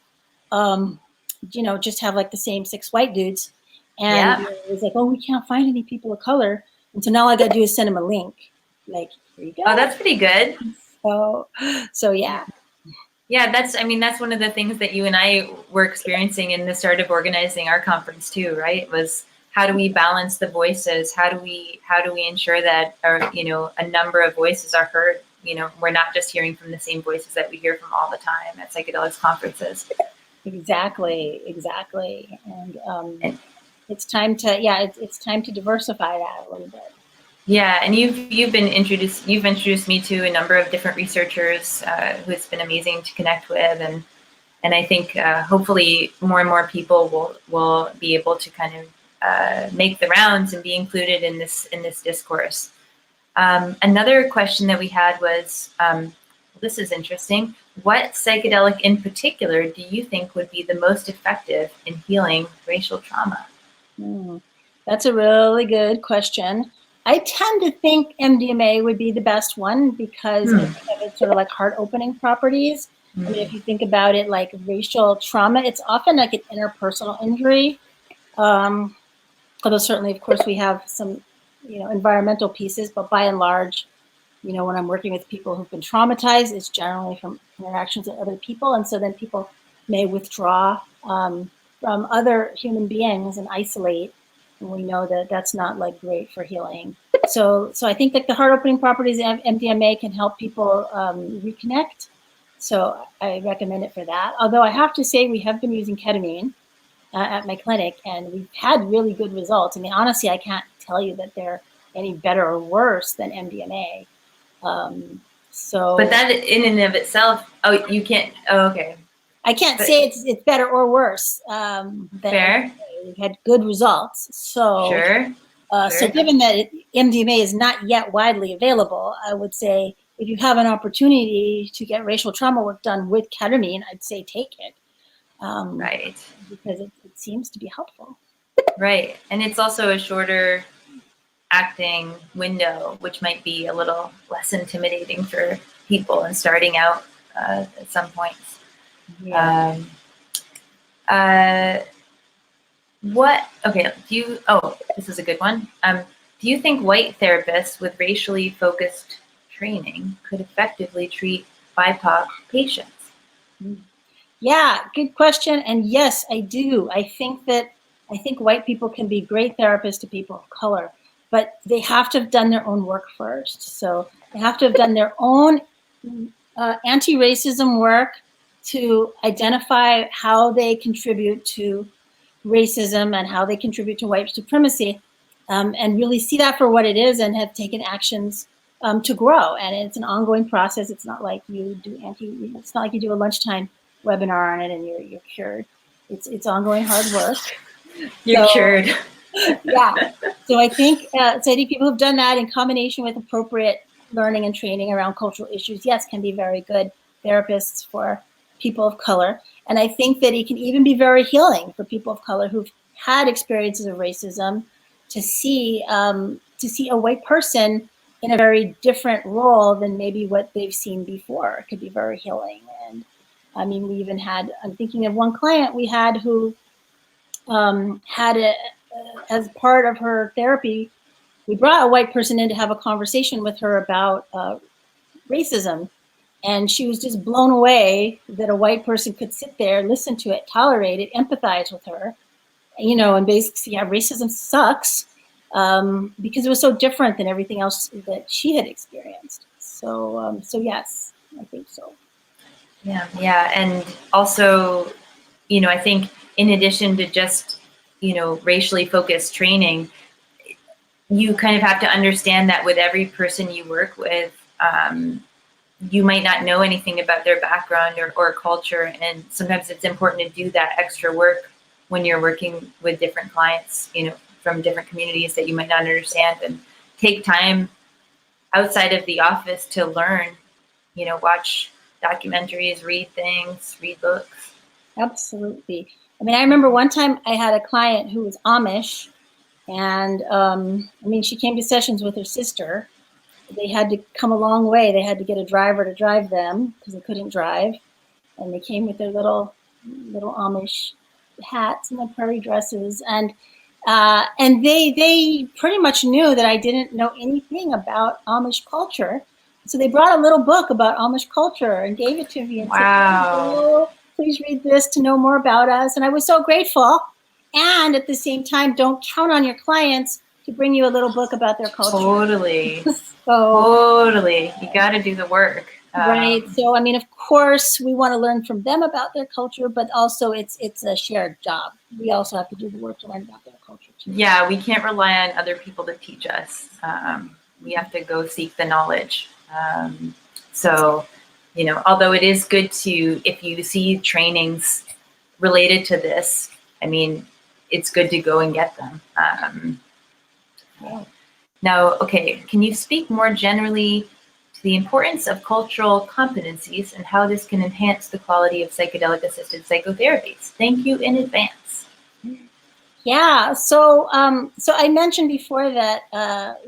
S2: just have like the same 6 white dudes, and it was like, oh, we can't find any people of color, and so now all I got to do is send them a link. Like, here you go.
S1: Oh, that's pretty good.
S2: So yeah.
S1: Yeah, that's one of the things that you and I were experiencing in the start of organizing our conference too, right? Was how do we balance the voices? How do we ensure that a number of voices are heard? We're not just hearing from the same voices that we hear from all the time at psychedelics conferences.
S2: Exactly. And it's time to diversify that a little bit.
S1: Yeah, and you've introduced me to a number of different researchers who it's been amazing to connect with, and I think hopefully more and more people will be able to kind of make the rounds and be included in this discourse. Another question that we had was, this is interesting. What psychedelic in particular do you think would be the most effective in healing racial trauma?
S2: That's a really good question. I tend to think MDMA would be the best one because I think of its sort of like heart-opening properties. I mean, if you think about it, like racial trauma, it's often like an interpersonal injury. Although certainly, of course, we have some, environmental pieces, but by and large, when I'm working with people who've been traumatized, it's generally from interactions with other people. And so then people may withdraw from other human beings and isolate. And we know that that's not like great for healing. So I think that the heart-opening properties of MDMA can help people reconnect. So I recommend it for that. Although I have to say we have been using ketamine at my clinic, and we've had really good results. I mean, honestly, I can't tell you that they're any better or worse than MDMA. But
S1: that in and of itself, you can't. Oh, okay.
S2: I can't say it's better or worse.
S1: Fair.
S2: We've had good results. So,
S1: sure.
S2: So given that MDMA is not yet widely available, I would say if you have an opportunity to get racial trauma work done with ketamine, I'd say take it.
S1: Right.
S2: Because it seems to be helpful.
S1: Right. And it's also a shorter acting window, which might be a little less intimidating for people and starting out at some points.
S2: Yeah.
S1: This is a good one. Do you think white therapists with racially focused training could effectively treat BIPOC patients?
S2: Yeah, good question. And yes, I do. I think white people can be great therapists to people of color, but they have to have done their own work first. So they have to have done their own anti-racism work to identify how they contribute to racism and how they contribute to white supremacy, and really see that for what it is and have taken actions to grow. And it's an ongoing process. It's not like you do a lunchtime webinar on it and you're cured. It's ongoing hard work.
S1: You're cured.
S2: Yeah. So I think people who've done that in combination with appropriate learning and training around cultural issues, yes, can be very good therapists for people of color. And I think that it can even be very healing for people of color who've had experiences of racism to see a white person in a very different role than maybe what they've seen before. It could be very healing. And I mean, we even had, I'm thinking of one client we had who as part of her therapy, we brought a white person in to have a conversation with her about racism. And she was just blown away that a white person could sit there, listen to it, tolerate it, empathize with her, and basically say, yeah, racism sucks, because it was so different than everything else that she had experienced. So yes, I think so.
S1: Yeah. And also, I think in addition to just, racially focused training, you kind of have to understand that with every person you work with, you might not know anything about their background or culture. And sometimes it's important to do that extra work when you're working with different clients, from different communities that you might not understand, and take time outside of the office to learn, watch documentaries, read things, read books.
S2: Absolutely. I mean, I remember one time I had a client who was Amish, and she came to sessions with her sister. They had to come a long way. They had to get a driver to drive them because they couldn't drive. And they came with their little Amish hats and their prairie dresses. And they pretty much knew that I didn't know anything about Amish culture. So they brought a little book about Amish culture and gave it to me and said, oh, please read this to know more about us. And I was so grateful. And at the same time, don't count on your clients to bring you a little book about their culture.
S1: Totally. Totally. You got to do the work.
S2: Right. So, of course, we want to learn from them about their culture, but also it's a shared job. We also have to do the work to learn about their culture, too.
S1: Yeah, we can't rely on other people to teach us. We have to go seek the knowledge. Although it is good to, if you see trainings related to this, it's good to go and get them. Now, okay, can you speak more generally to the importance of cultural competencies and how this can enhance the quality of psychedelic-assisted psychotherapies? Thank you in advance.
S2: Yeah, so I mentioned before that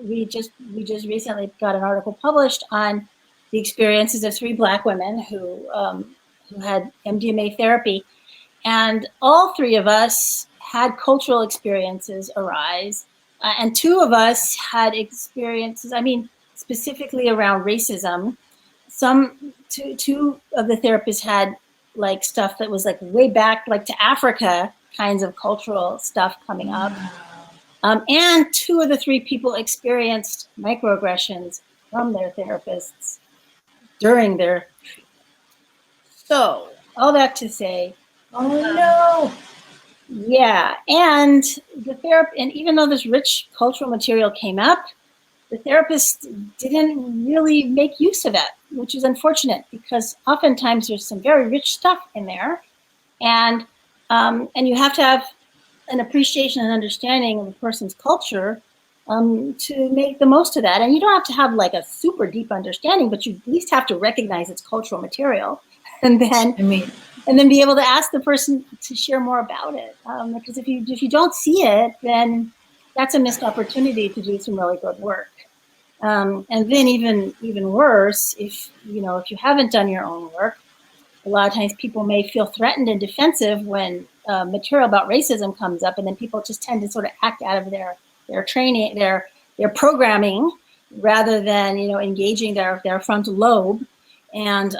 S2: we just recently got an article published on the experiences of 3 Black women who had MDMA therapy, and all 3 of us had cultural experiences arise. And 2 of us had experiences, specifically around racism. Two of the therapists had like stuff that was like way back, like to Africa kinds of cultural stuff coming up. And 2 of the 3 people experienced microaggressions from their therapists during their treatment. So all that to say,
S1: oh no.
S2: Yeah, and and even though this rich cultural material came up, the therapist didn't really make use of it, which is unfortunate because oftentimes there's some very rich stuff in there, and you have to have an appreciation and understanding of a person's culture to make the most of that. And you don't have to have like a super deep understanding, but you at least have to recognize its cultural material, and then be able to ask the person to share more about it. Because if you don't see it, then that's a missed opportunity to do some really good work. And then even worse, if you haven't done your own work, a lot of times people may feel threatened and defensive when material about racism comes up, and then people just tend to sort of act out of their training, their programming, rather than engaging their frontal lobe. And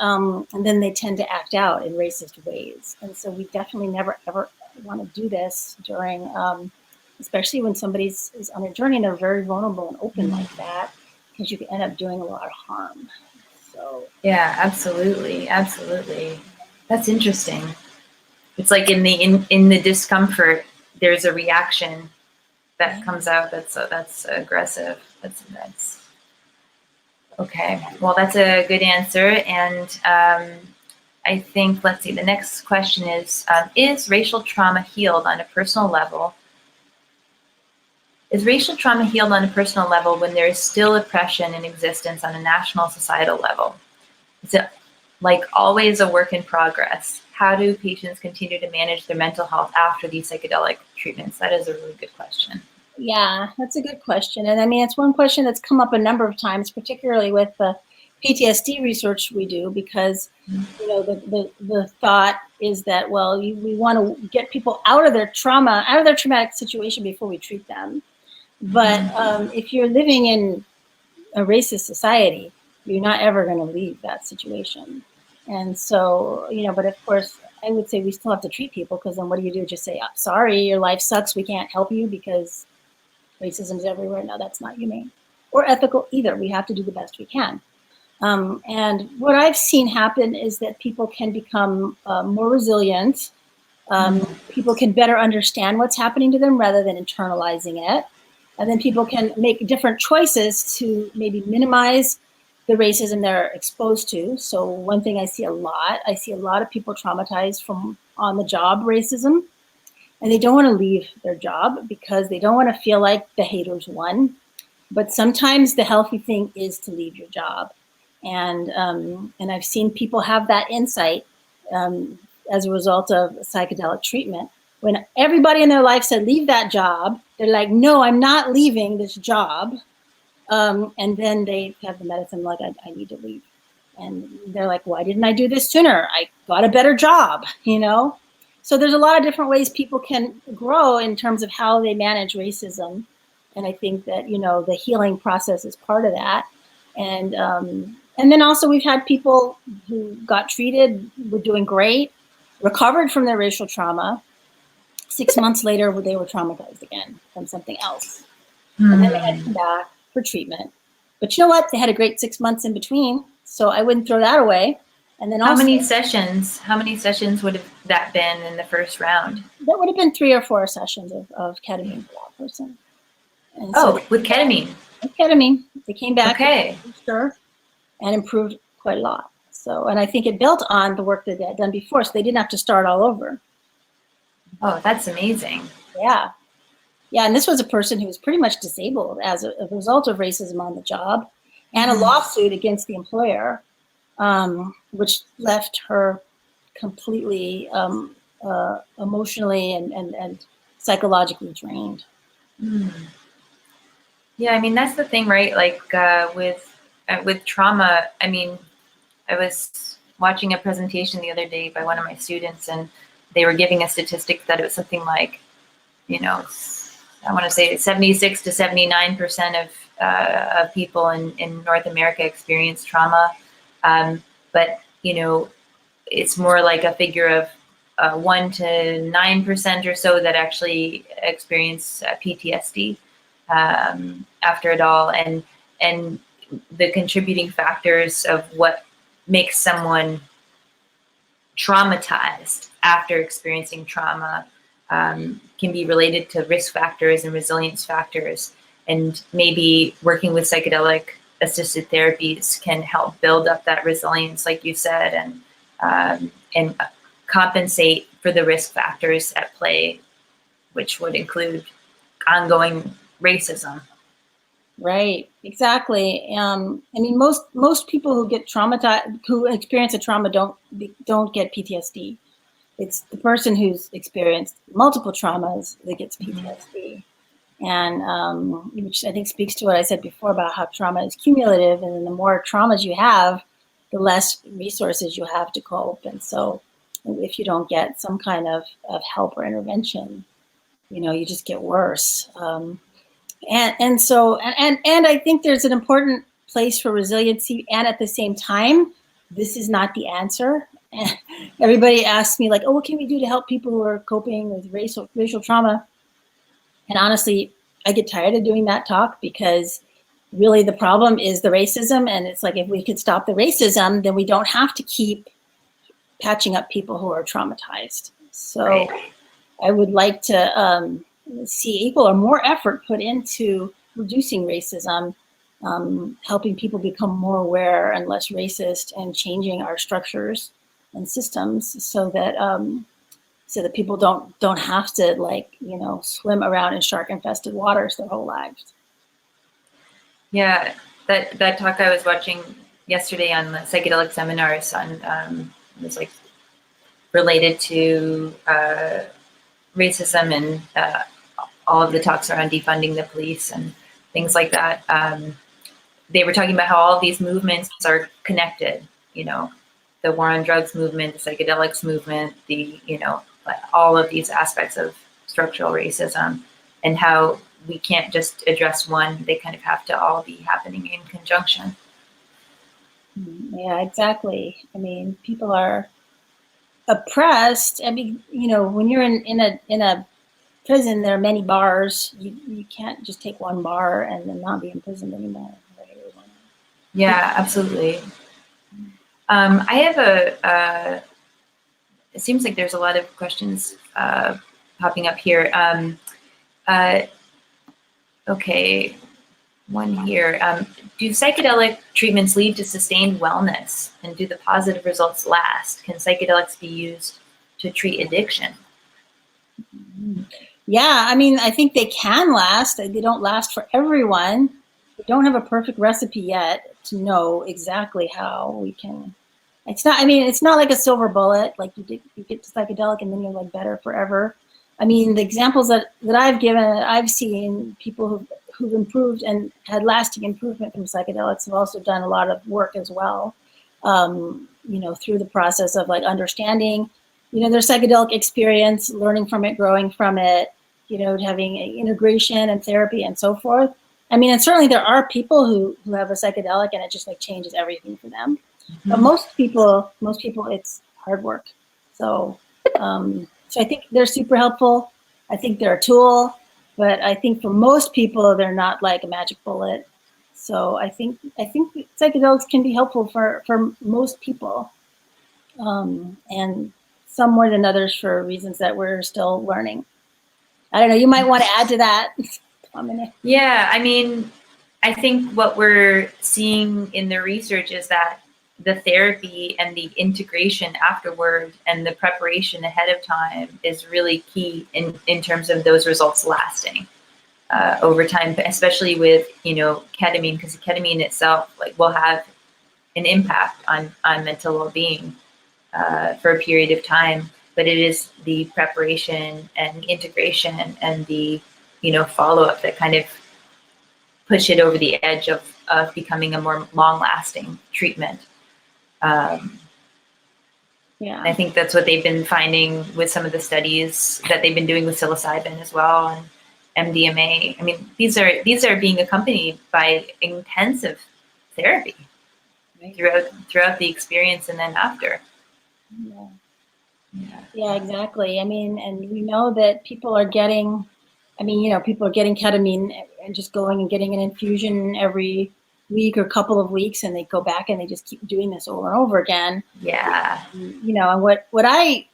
S2: then they tend to act out in racist ways. And so we definitely never, ever want to do this during, especially when somebody is on a journey and they're very vulnerable and open like that, because you can end up doing a lot of harm. So
S1: yeah, absolutely. Absolutely. That's interesting. It's like in the discomfort, there's a reaction that comes out that's aggressive. That's okay, well, that's a good answer. And I think, let's see, the next question is racial trauma healed on a personal level? Is racial trauma healed on a personal level when there is still oppression in existence on a national societal level? like always a work in progress. How do patients continue to manage their mental health after these psychedelic treatments? That is a really good question.
S2: Yeah, that's a good question. And I mean, it's one question that's come up a number of times, particularly with the PTSD research we do, because, you know, the thought is that, well, we want to get people out of their trauma, out of their traumatic situation before we treat them. But if you're living in a racist society, you're not ever going to leave that situation. And so, you know, but of course, I would say we still have to treat people, because then what do you do? Just say, sorry, your life sucks, we can't help you because racism is everywhere. No, that's not humane or ethical either. We have to do the best we can. And what I've seen happen is that people can become more resilient. People can better understand what's happening to them rather than internalizing it. And then people can make different choices to maybe minimize the racism they're exposed to. So one thing I see a lot of people traumatized from on the job racism, and they don't want to leave their job because they don't want to feel like the haters won. But sometimes the healthy thing is to leave your job. And I've seen people have that insight as a result of psychedelic treatment. When everybody in their life said, leave that job, they're like, no, I'm not leaving this job. And then they have the medicine like, I need to leave. And they're like, why didn't I do this sooner? I got a better job, you know? So there's a lot of different ways people can grow in terms of how they manage racism. And I think that, you know, the healing process is part of that. And then also we've had people who got treated, were doing great, recovered from their racial trauma. 6 months later, they were traumatized again from something else. And then they had to come back for treatment. But you know what? They had a great 6 months in between. So I wouldn't throw that away. And then also,
S1: how many sessions would have that been in the first round?
S2: That would have been 3 or 4 sessions of ketamine for that person. And
S1: with ketamine?
S2: With ketamine. They came back,
S1: okay,
S2: and improved quite a lot. So, and I think it built on the work that they had done before, so they didn't have to start all over.
S1: Oh, that's amazing.
S2: Yeah. Yeah, and this was a person who was pretty much disabled as a result of racism on the job and a lawsuit against the employer, which left her completely emotionally and psychologically drained.
S1: Yeah, I mean, that's the thing, right? Like with trauma, I mean, I was watching a presentation the other day by one of my students, and they were giving a statistic that it was something like, you know, I want to say 76 to 79% of people in North America experience trauma. But, you know, it's more like a figure of 1 to 9% or so that actually experience PTSD after it all. And the contributing factors of what makes someone traumatized after experiencing trauma can be related to risk factors and resilience factors. And maybe working with psychedelic assisted therapies can help build up that resilience, like you said, and compensate for the risk factors at play, which would include ongoing racism.
S2: Right, exactly. I mean, most people who get traumatized, who experience a trauma, don't get PTSD. It's the person who's experienced multiple traumas that gets PTSD, and which I think speaks to what I said before about how trauma is cumulative, and then the more traumas you have, the less resources you have to cope. And so, if you don't get some kind of help or intervention, you know, you just get worse. And so I think there's an important place for resiliency, and at the same time, this is not the answer. Everybody asks me like, oh, what can we do to help people who are coping with racial trauma? And honestly, I get tired of doing that talk, because really the problem is the racism. And it's like, if we could stop the racism, then we don't have to keep patching up people who are traumatized. So right. I would like to see equal or more effort put into reducing racism, helping people become more aware and less racist, and changing our structures and systems so that people don't have to, like, you know, swim around in shark infested waters their whole lives.
S1: Yeah, that talk I was watching yesterday on the psychedelic seminars on it was like related to racism, and all of the talks around defunding the police and things like that. They were talking about how all of these movements are connected, you know, the war on drugs movement, the psychedelics movement, the, you know, all of these aspects of structural racism, and how we can't just address one. They kind of have to all be happening in conjunction.
S2: Yeah, exactly. I mean, people are oppressed. I mean, you know, when you're in a prison, there are many bars. You can't just take one bar and then not be in prison anymore. Right?
S1: Yeah, absolutely. I have it seems like there's a lot of questions popping up here. Okay, one here. Do psychedelic treatments lead to sustained wellness, and do the positive results last? Can psychedelics be used to treat addiction?
S2: Yeah, I mean, I think they can last. They don't last for everyone. We don't have a perfect recipe yet to know exactly how we can. It's not. I mean, it's not like a silver bullet. Like you get to psychedelic and then you're like better forever. I mean, the examples that I've given, I've seen people who've improved and had lasting improvement from psychedelics have also done a lot of work as well. You know, through the process of like understanding, you know, their psychedelic experience, learning from it, growing from it, you know, having integration and therapy and so forth. I mean, and certainly there are people who have a psychedelic and it just like changes everything for them. Mm-hmm. But most people, it's hard work. So, so I think they're super helpful. I think they're a tool, but I think for most people, they're not like a magic bullet. So I think psychedelics can be helpful for most people, and some more than others for reasons that we're still learning. I don't know. You might want to add to that.
S1: Yeah, I mean, I think what we're seeing in the research is that the therapy and the integration afterward and the preparation ahead of time is really key in terms of those results lasting over time, especially with, you know, ketamine, because ketamine itself like will have an impact on mental well-being for a period of time, but it is the preparation and integration and the, you know, follow-up that kind of push it over the edge of becoming a more long-lasting treatment.
S2: Yeah,
S1: I think that's what they've been finding with some of the studies that they've been doing with psilocybin as well, and MDMA. I mean, these are being accompanied by intensive therapy, right, throughout the experience and then after.
S2: Yeah, exactly. I mean, and we know that people are getting, I mean, you know, people are getting ketamine and just going and getting an infusion every week or couple of weeks, and they go back and they just keep doing this over and over again.
S1: Yeah.
S2: You know, and what I,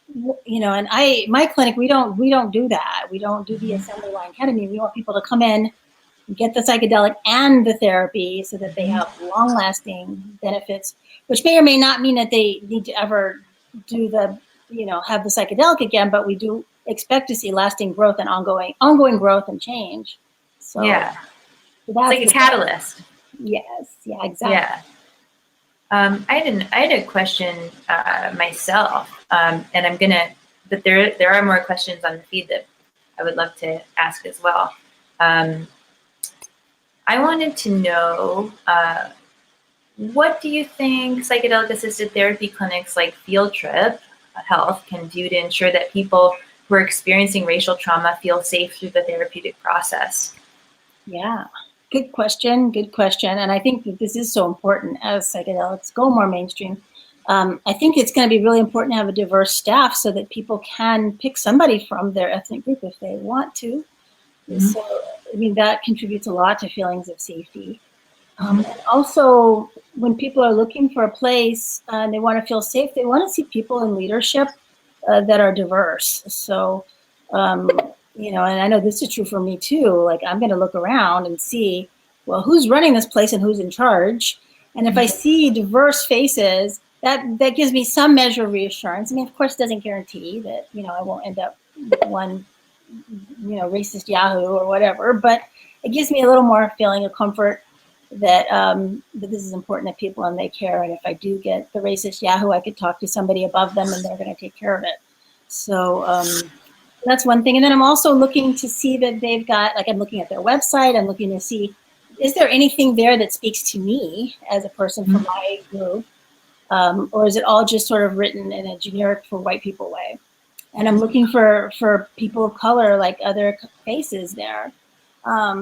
S2: you know, and my clinic, we don't do that. We don't do the assembly line ketamine. We want people to come in, get the psychedelic and the therapy so that they have long lasting benefits, which may or may not mean that they need to ever do the, you know, have the psychedelic again, but we do expect to see lasting growth and ongoing growth and change. So
S1: yeah,
S2: so
S1: it's like a catalyst.
S2: Yes, yeah, exactly.
S1: Yeah. I had a question myself, and I'm gonna, but there are more questions on the feed that I would love to ask as well. I wanted to know, what do you think psychedelic assisted therapy clinics like Field Trip Health can do to ensure that people who are experiencing racial trauma feel safe through the therapeutic process?
S2: Yeah. Good question. And I think that this is so important as psychedelics go more mainstream. I think it's going to be really important to have a diverse staff so that people can pick somebody from their ethnic group if they want to. Mm-hmm. So, I mean, that contributes a lot to feelings of safety. And also, when people are looking for a place and they want to feel safe, they want to see people in leadership that are diverse. So, you know, and I know this is true for me too. Like, I'm going to look around and see, well, who's running this place and who's in charge. And if I see diverse faces, that gives me some measure of reassurance. I mean, of course, it doesn't guarantee that, you know, I won't end up with one, you know, racist Yahoo or whatever, but it gives me a little more feeling of comfort that this is important to people and they care. And if I do get the racist Yahoo, I could talk to somebody above them and they're going to take care of it. So that's one thing. And then I'm also looking to see that they've got, like I'm looking at their website, I'm looking to see, is there anything there that speaks to me as a person from my group? Or is it all just sort of written in a generic for white people way? And I'm looking for people of color, like other faces there. Are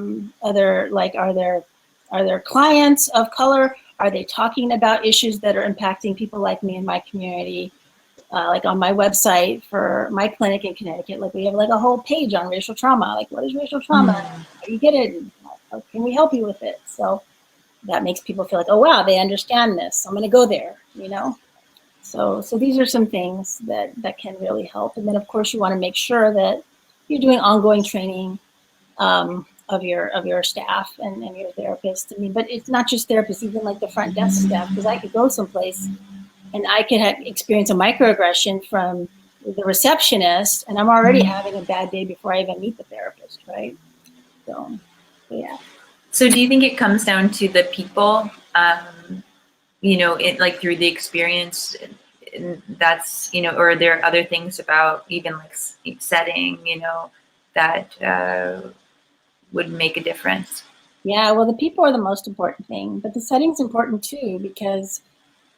S2: there clients of color? Are they talking about issues that are impacting people like me in my community? Like on my website for my clinic in Connecticut, like we have like a whole page on racial trauma. Like, what is racial trauma? How do you get it? How can we help you with it? So that makes people feel like, oh wow, they understand this. I'm going to go there, you know. So these are some things that can really help. And then of course you want to make sure that you're doing ongoing training of your staff and your therapist. I mean, but it's not just therapists, even like the front desk staff, because I could go someplace and I could experience a microaggression from the receptionist, and I'm already having a bad day before I even meet the therapist, right? So, yeah.
S1: So do you think it comes down to the people, you know, like through the experience, that's, you know, or are there other things about even like setting, you know, that would make a difference?
S2: Yeah, well, the people are the most important thing, but the setting's important too, because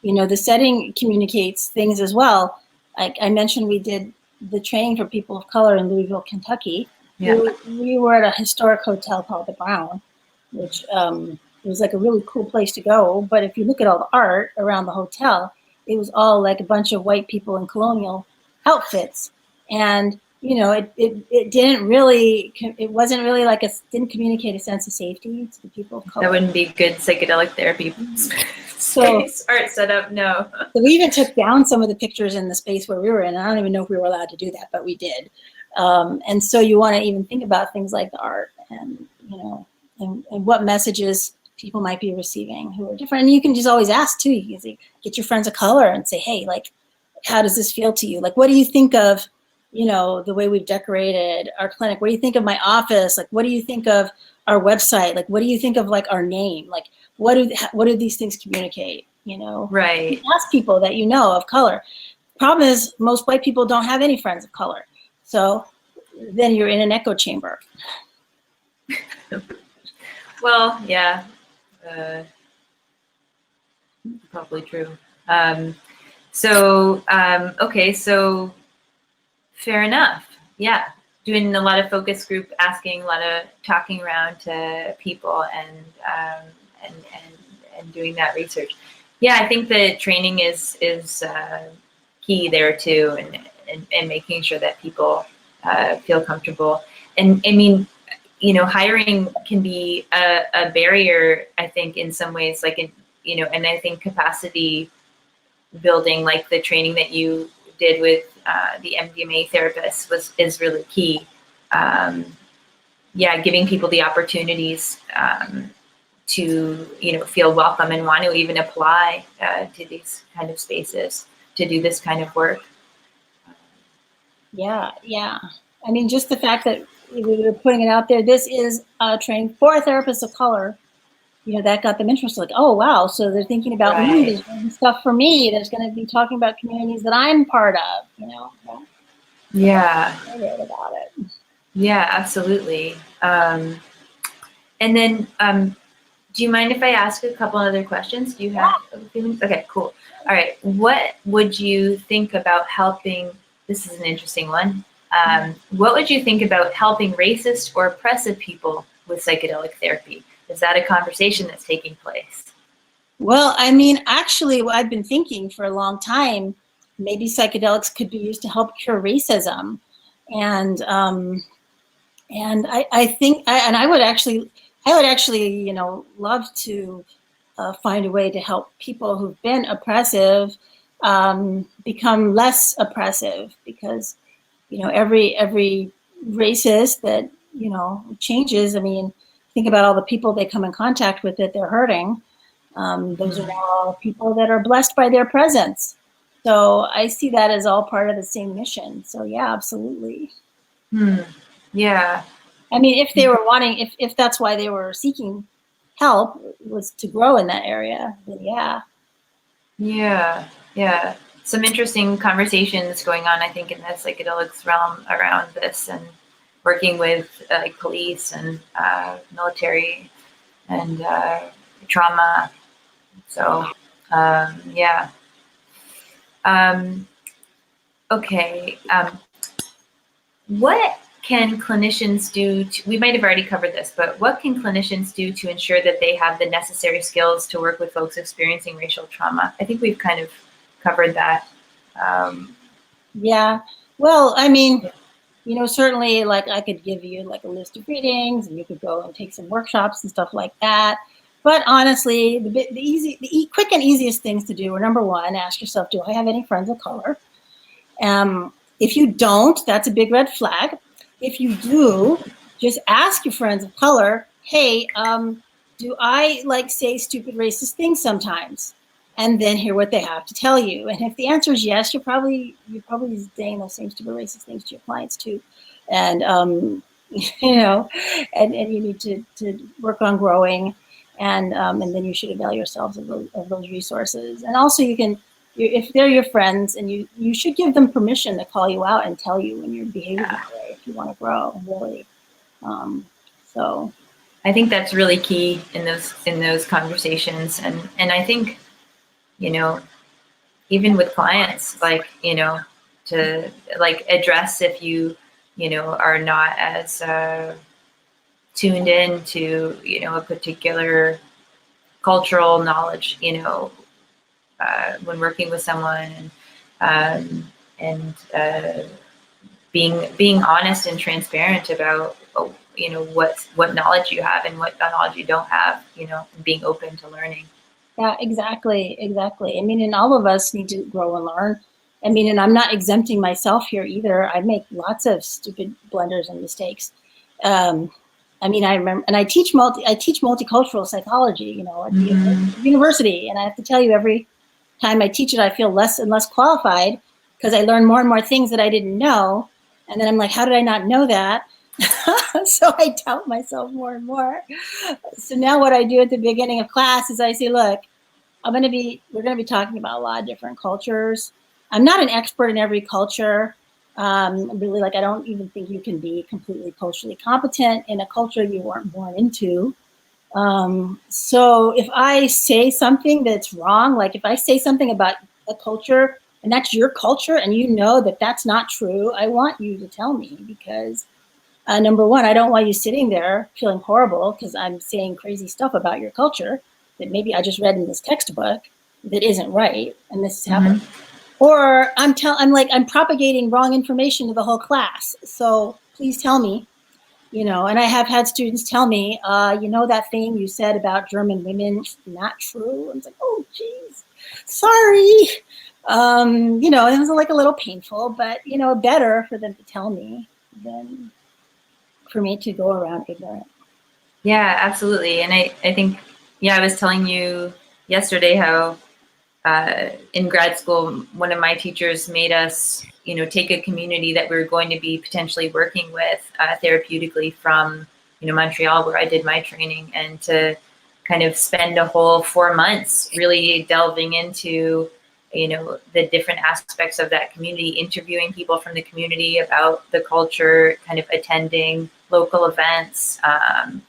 S2: you know, the setting communicates things as well. Like I mentioned, we did the training for people of color in Louisville, Kentucky.
S1: Yeah.
S2: We were at a historic hotel called the Brown, which was like a really cool place to go. But if you look at all the art around the hotel, it was all like a bunch of white people in colonial outfits. And, you know, it didn't really, it wasn't really like didn't communicate a sense of safety to the people of color.
S1: That wouldn't be good psychedelic therapy. So art setup, no.
S2: So we even took down some of the pictures in the space where we were in. I don't even know if we were allowed to do that, but we did. And so you want to even think about things like the art and, you know, and what messages people might be receiving who are different. And you can just always ask too. You can say, get your friends of color and say, hey, like, how does this feel to you? Like, what do you think of, you know, the way we've decorated our clinic? What do you think of my office? Like, what do you think of our website? Like, what do you think of like our name? Like, what do these things communicate? You know,
S1: right?
S2: You ask people that you know of color. Problem is, most white people don't have any friends of color, so then you're in an echo chamber.
S1: Well, yeah, probably true. Okay, so fair enough. Yeah, doing a lot of focus group, asking a lot of talking around to people, and doing that research. Yeah, I think the training is key there too, and making sure that people feel comfortable. And I mean, you know, hiring can be a barrier, I think, in some ways, like, you know, and I think capacity building, like the training that you did with the MDMA therapist is really key. Yeah, giving people the opportunities to, you know, feel welcome and want to even apply to these kind of spaces to do this kind of work.
S2: Yeah. I mean, just the fact that we were putting it out there, this is training for therapists of color, you know, that got them interested. Like, oh, wow, so they're thinking about me, there's going to be stuff for me, there's going to be talking about communities that I'm part of, you know.
S1: Yeah.
S2: I read about it.
S1: Yeah, absolutely. And then, do you mind if I ask a couple other questions? Do you have a few minutes? Okay, cool. All right. What would you think about helping? This is an interesting one. What would you think about helping racist or oppressive people with psychedelic therapy? Is that a conversation that's taking place?
S2: Well, I mean, actually, I've been thinking for a long time, maybe psychedelics could be used to help cure racism. And I think, I would actually, you know, love to find a way to help people who've been oppressive become less oppressive, because, you know, every racist that, you know, changes. I mean, think about all the people they come in contact with that they're hurting. Those are all people that are blessed by their presence. So I see that as all part of the same mission. So yeah, absolutely.
S1: Yeah.
S2: I mean, if they were wanting, if that's why they were seeking help was to grow in that area, then yeah.
S1: Yeah. Some interesting conversations going on, I think, in the psychedelics realm around this, and working with like police and military and trauma. So yeah. Okay. What can clinicians do we might have already covered this, but what can clinicians do to ensure that they have the necessary skills to work with folks experiencing racial trauma? I think we've kind of covered that.
S2: Yeah. Well, I mean, you know, certainly, like, I could give you like a list of readings, and you could go and take some workshops and stuff like that. But honestly, the quick and easiest things to do are, number one, ask yourself, do I have any friends of color? If you don't, that's a big red flag. If you do, just ask your friends of color, hey, do I like say stupid racist things sometimes? And then hear what they have to tell you. And if the answer is yes, you're probably saying those same stupid racist things to your clients too. And you know, and you need to work on growing, and then you should avail yourselves of those resources. And also, you can, if they're your friends, and you should give them permission to call you out and tell you when you're behaving that way if you want to grow, really. So
S1: I think that's really key in those conversations, and I think, you know, even with clients, like, you know, to like address if you know, are not as tuned in to, you know, a particular cultural knowledge, you know, when working with someone, and being honest and transparent about, you know, what knowledge you have and what knowledge you don't have, you know, and being open to learning.
S2: Yeah, exactly. I mean, and all of us need to grow and learn. I mean, and I'm not exempting myself here either. I make lots of stupid blunders and mistakes. I mean, I remember, and I teach multicultural psychology, you know, at the university, and I have to tell you, every time I teach it, I feel less and less qualified, because I learn more and more things that I didn't know, and then I'm like, how did I not know that? So I doubt myself more and more. So now what I do at the beginning of class is I say, look, we're going to be talking about a lot of different cultures. I'm not an expert in every culture. Really, like, I don't even think you can be completely culturally competent in a culture you weren't born into. So if I say something that's wrong, like if I say something about a culture and that's your culture and you know that that's not true, I want you to tell me, because number one, I don't want you sitting there feeling horrible because I'm saying crazy stuff about your culture that maybe I just read in this textbook that isn't right, and this is happening. Or I'm propagating wrong information to the whole class. So please tell me, you know. And I have had students tell me, you know, that thing you said about German women, not true. I was like, oh, geez, sorry. You know, it was like a little painful, but, you know, better for them to tell me than for me to go around ignorant.
S1: Yeah, absolutely. And I think, yeah, I was telling you yesterday how in grad school, one of my teachers made us, you know, take a community that we were going to be potentially working with therapeutically from, you know, Montreal, where I did my training, and to kind of spend a whole 4 months really delving into, you know, the different aspects of that community, interviewing people from the community about the culture, kind of attending local events,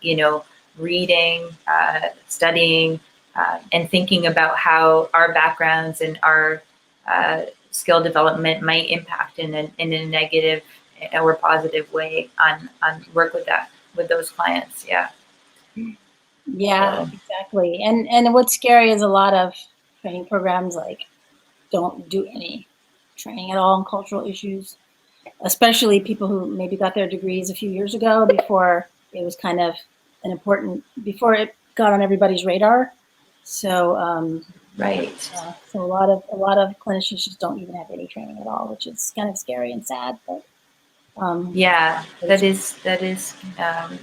S1: you know, reading, studying, and thinking about how our backgrounds and our skill development might impact in a negative or positive way on work with those clients. Yeah.
S2: Yeah, exactly. And what's scary is a lot of training programs like don't do any training at all on cultural issues, especially people who maybe got their degrees a few years ago, before it was kind of before it got on everybody's radar. So
S1: right.
S2: So a lot of clinicians just don't even have any training at all, which is kind of scary and sad. But
S1: yeah, that is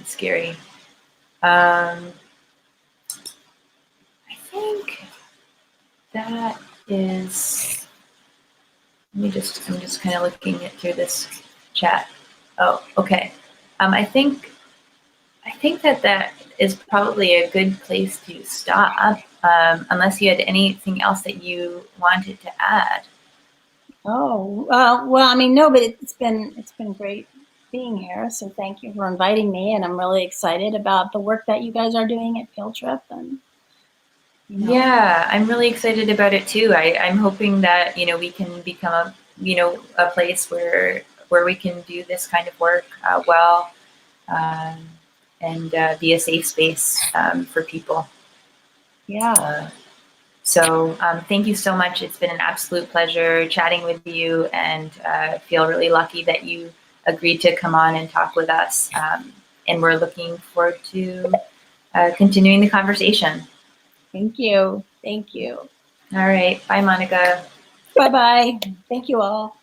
S1: scary. I think that is. I'm just kind of looking through this chat. Oh, okay. I think think that that is probably a good place to stop, unless you had anything else that you wanted to add.
S2: Oh, well, I mean, no, but it's been great being here. So thank you for inviting me, and I'm really excited about the work that you guys are doing at Field Trip. And
S1: yeah, I'm really excited about it too. I'm hoping that we can become a place where we can do this kind of work well, and be a safe space for people.
S2: Yeah.
S1: So thank you so much. It's been an absolute pleasure chatting with you, and feel really lucky that you agreed to come on and talk with us. And we're looking forward to continuing the conversation.
S2: Thank you. Thank you.
S1: All right. Bye, Monica.
S2: Bye-bye. Thank you all.